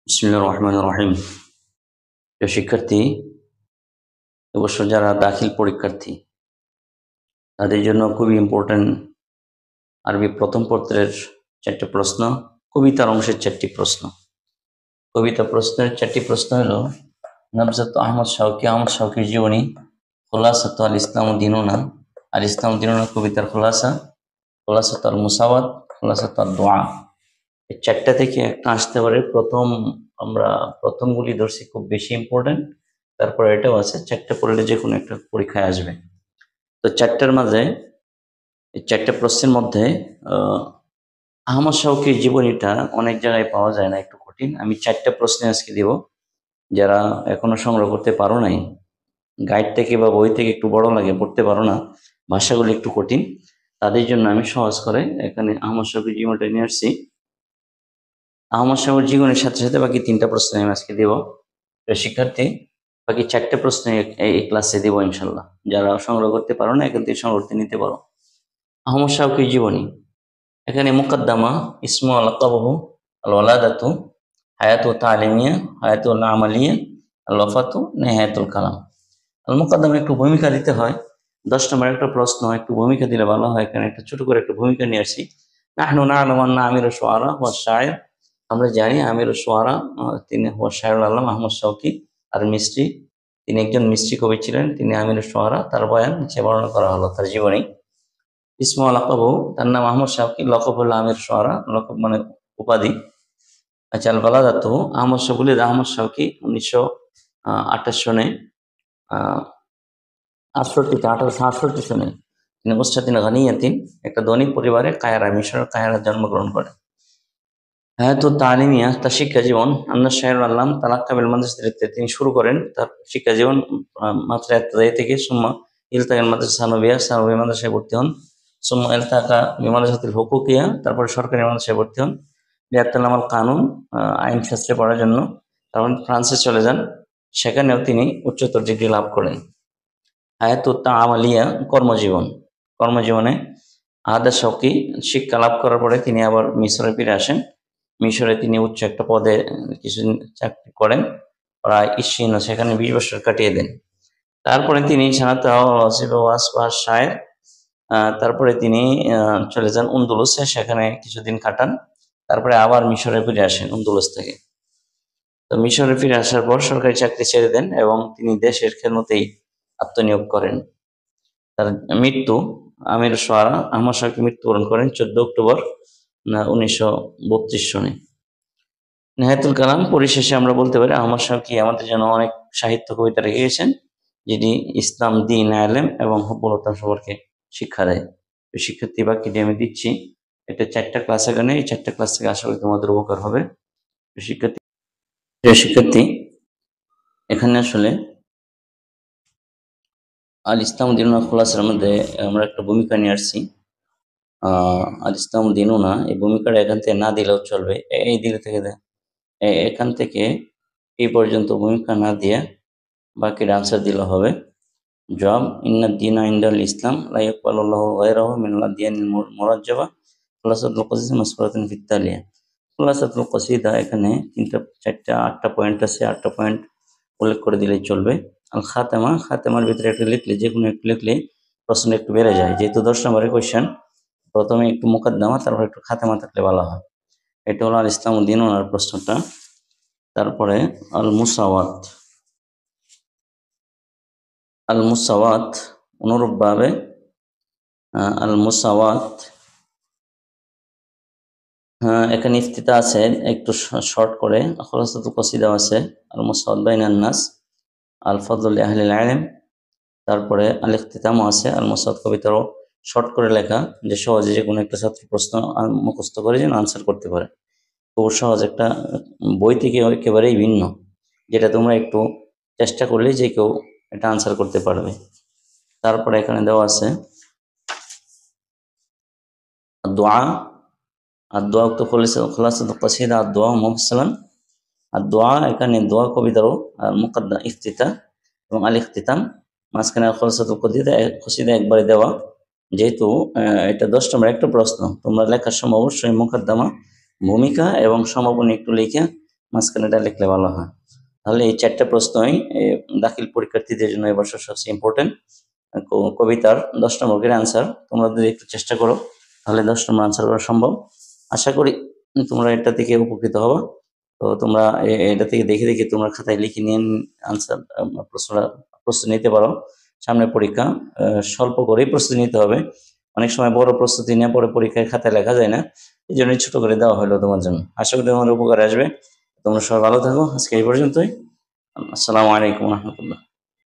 বিসমিল্লাহির রহমানির রহিম। প্রিয় শিক্ষার্থী, এবছর যারা দাখিল পরীক্ষার্থী তাদের জন্য খুবই ইম্পর্টেন্ট আরবি প্রথম পত্রের 4টি প্রশ্ন, কবিতার অংশের 4টি প্রশ্ন। কবিতা প্রশ্নের 4টি প্রশ্ন হলো নবজাত আহমদ শাওকীর জীবনী, খোলাসাত আল ইসলাম দিনুনা, আল ইসলাম দিনুনা কবিতার খোলাসা, খোলাসাত আল মুসাওয়াত, খোলাসাত আল দোয়া। এই 4টা থেকে একটা আসতে পারে। আমরা প্রথমগুলি ধরছি খুব বেশি ইম্পর্টেন্ট, তারপরে এটাও আছে, 4টা পড়লে যে কোনো একটা পরীক্ষায় আসবে। তো 4টার মাঝে, এই 4টা প্রশ্নের মধ্যে আহমদ শাওকীর জীবনীটা অনেক জায়গায় পাওয়া যায় না, একটু কঠিন। আমি 4টা প্রশ্ন আজকে দিব। যারা এখনো সংগ্রহ করতে পারো নাই, গাইড থেকে বা বই থেকে একটু বড় লাগে, পড়তে পারো না, ভাষাগুলো একটু কঠিন, তাদের জন্য আমি সহজ করে এখানে আহমদ শাওকীর জীবনটা নিয়ে আসছি। আহমদ শাওকীর জীবনের সাথে সাথে বাকি 3টা প্রশ্ন আমি আজকে দিব। শিক্ষার্থী, বাকি 4টে প্রশ্ন এই ক্লাসে দিব ইনশাল্লাহ। যারা সংগ্রহ করতে পারো না, এখান থেকে সংগ্রহ করতে নিতে পারো। আহমদ শাওকীর জীবনী, এখানে মুকদ্দমা, ইসমু আলাকাবহু, আল ওয়ালাদাতু, হায়াতু তালিমিয়া, হায়াতুল আমালিয়া, আল ওয়াফাতু, নেহায়াতুল কালাম। আল মুকদ্দমা একটু ভূমিকা দিতে হয়। 10 নম্বর একটা প্রশ্ন, একটু ভূমিকা দিলে ভালো হয়। এখানে একটা ছোট করে একটা ভূমিকা নিয়ে আসি। নাহনু না'লামু আন্না আমিরুশ শুআরা ওয়াশ শায়র, আমরা জানি আমিরুশ শুআরা তিনি ওয়াশ শায়রুল আল্লামা আহমদ শাওকী আর মিস্ত্রি, তিনি একজন মিস্ত্রি কবি ছিলেন। তিনি আমিরুশ শুআরা, তার বয়ান নিচে বর্ণনা করা হলো, তার জীবনী। ইসমু লকবহু, তার নাম আহমদ শাওকী, লকব হলো আমির শুআরা, লকব মানে উপাধি। আচ্ছা, আল বালাদাতু, আহমদ শাওকী, আহমদ শাওকী 1928 সনে, 1868 সনে তিনি উসরাতিন গানিয়াতিন, একটা ধনী পরিবারে কায়রা, মিশরের কায়রা জন্মগ্রহণ করেন। হায়াতু তালিমিয়া, তার শিক্ষা জীবন, আন্না শায়রুল আল্লাম তালাক্কা বিল মাদ্রাসাতিতে, তিনি শুরু করেন তার শিক্ষা জীবন মাত্রা ইবতদায়ী থেকে। সুম্মা ইলতাকাল মাদ্রাসা সানবিয়া, সানবী মাদ্রাসায় ভর্তি হন। সুম্মা ইলতাকা বিমাদ্রাসাতিল হুকুকিয়া, তারপরে সরকারি মাদ্রাসায় ভর্তি হন। লিয়াতাল্লাম আল কানুন, আইন শাস্ত্রে পড়ার জন্য। তখন ফ্রান্সে চলে যান, সেখানেও তিনি উচ্চতর ডিগ্রি লাভ করেন। হায়াতুত তাআমালিয়া, কর্মজীবনে আহাদ শাওকী শিক্ষা লাভ করার পরে তিনি আবার মিশরে ফিরে আসেন। মিশরে তিনি উচ্চ একটা পদে কিছুদিন চাকরি করেন, প্রায় 20, সেখানে 20 বছর কাটিয়ে দেন। তারপরে তিনি শায়ের, তারপরে তিনি চলে যান উন্দুলুসে, সেখানে কিছুদিন কাটান। তারপরে আবার মিশরে ফিরে আসেন উন্দুলুস থেকে। তো মিশরে ফিরে আসার পর সরকারি চাকরি ছেড়ে দেন এবং তিনি দেশের খেদমতেই আত্মনিয়োগ করেন। তার মৃত্যু, আমির শুআরা আহমদ শাওকী মৃত্যুবরণ করেন 14 অক্টোবর 1932 সনে। নেহায়াতুল কালাম, পরিশেষে আমরা বলতে পারি আহমদ শাওকী আমাদের জন্য অনেক সাহিত্য কবিতা রেখে গেছেন, যেটি ইসলাম, দ্বীন, ইলম এবং হুব্বুল ওতান সম্পর্কে শিক্ষা দেয়। তো শিক্ষার্থী, বাকিটি আমি দিচ্ছি। এটা 4টা ক্লাস, এখানে এই 4টা ক্লাস থেকে আশা করি তোমাদের উপকার হবে। শিক্ষার্থী, এখানে আসলে আল ইসলাম দিনুনা খোলাসার মধ্যে আমরা একটা ভূমিকা নিয়ে আসছি। আল ইসলাম দিনুনা, এই ভূমিকাটা এখান থেকে না দিলেও চলবে। এই দিকে থেকে এখান থেকে এই পর্যন্ত ভূমিকা না দিয়ে বাকির আনসার দিলে হবে। জবাব, ইন্না দীনা ইনদাল ইসলাম লা ইয়াকবালুল্লাহু গায়রাহু মিনাল আদিয়ানিল মুরাজ্জাবা, খুলাসাতুল কসিদা মাসকুরাতুন ফিত তালিয়া। খুলাসাতুল কসিদা, এখানে 8টা পয়েন্ট আছে, 8টা পয়েন্ট উল্লেখ করে দিলেই চলবে। আল খাতেমা, খাতেমার ভিতরে একটা লিখলে, যে কোনো একটু লিখলে প্রশ্ন একটু বেড়ে যায়। যেহেতু 10 নম্বরের কোয়েশ্চেন, প্রথমে একটু মুকদ্দমা, তারপর একটু খাতেমা থাকলে ভালো হয়। এটা হলো আল ইসলাম দ্বীন ওনার প্রশ্নটা। তারপরে আল মুসাওয়াত, অনুরূপভাবে আল মুসাওয়াত, এখানে ইফতিতা আছে, একটু শর্ট করে খুলাসাতুল কসিদা আছে। আল মুসাওয়াত বাইনান নাস, আল ফদলুল আহলিল ইলম, তারপরে আল ইখতিতামও আছে। আল মুসাওয়াত কবিতারও শর্ট করে লেখা, যে সহজে যে কোনো একটা ছাত্র প্রশ্ন মুখস্থ করে যেন আনসার করতে পারে। খুব সহজ একটা বই থেকে একেবারেই ভিন্ন, যেটা তোমরা একটু চেষ্টা করলে যে কেউ এটা আনসার করতে পারবে। তারপরে এখানে দেওয়া আছে দোয়া, আর দোয়া তো খোলাসাতুল কসিদা আর দোয়া মুফাসসালান। আর দোয়া, এখানে দোয়া কবিতারও মুকদ্দমা, ইফতিতা এবং আল ইখতিতাম, মাঝখানে খোলাসাতুল কসিদা একবারে দেওয়া। যেহেতু এটা 10 নম্বর একটা প্রশ্ন, তোমরা লেখার সময় অবশ্যই মুকদ্দমা, ভূমিকা এবং সমাপনী একটু লিখে মাঝখানেটা লিখলে ভালো হয়। তাহলে এই 4টা প্রশ্নই দাখিল পরীক্ষার্থীদের জন্য এবছর সবচেয়ে ইম্পর্টেন্ট। কবিতার 10 নম্বরের আনসার তোমরা যদি একটু চেষ্টা করো তাহলে 10 নম্বর আনসার করা সম্ভব। আশা করি তোমরা এটা থেকে উপকৃত হবা। তো তোমরা এটা থেকে দেখে দেখে তোমরা খাতায় লিখে নিয়ে আনসার প্রস্তুতি নিতে পারো। সামনে পরীক্ষা, স্বল্প করেই প্রস্তুতি নিতে হবে। অনেক সময় বড় প্রস্তুতি নিয়ে পরে পরীক্ষায় খাতায় লেখা যায় না, এই জন্যই ছোট করে দেওয়া হলো তোমার জন্য। আশা করি তোমার উপকারে আসবে। তোমরা সবাই ভালো থাকো। আজকে এই পর্যন্তই। আসসালামু আলাইকুম রহমতুল্লাহ।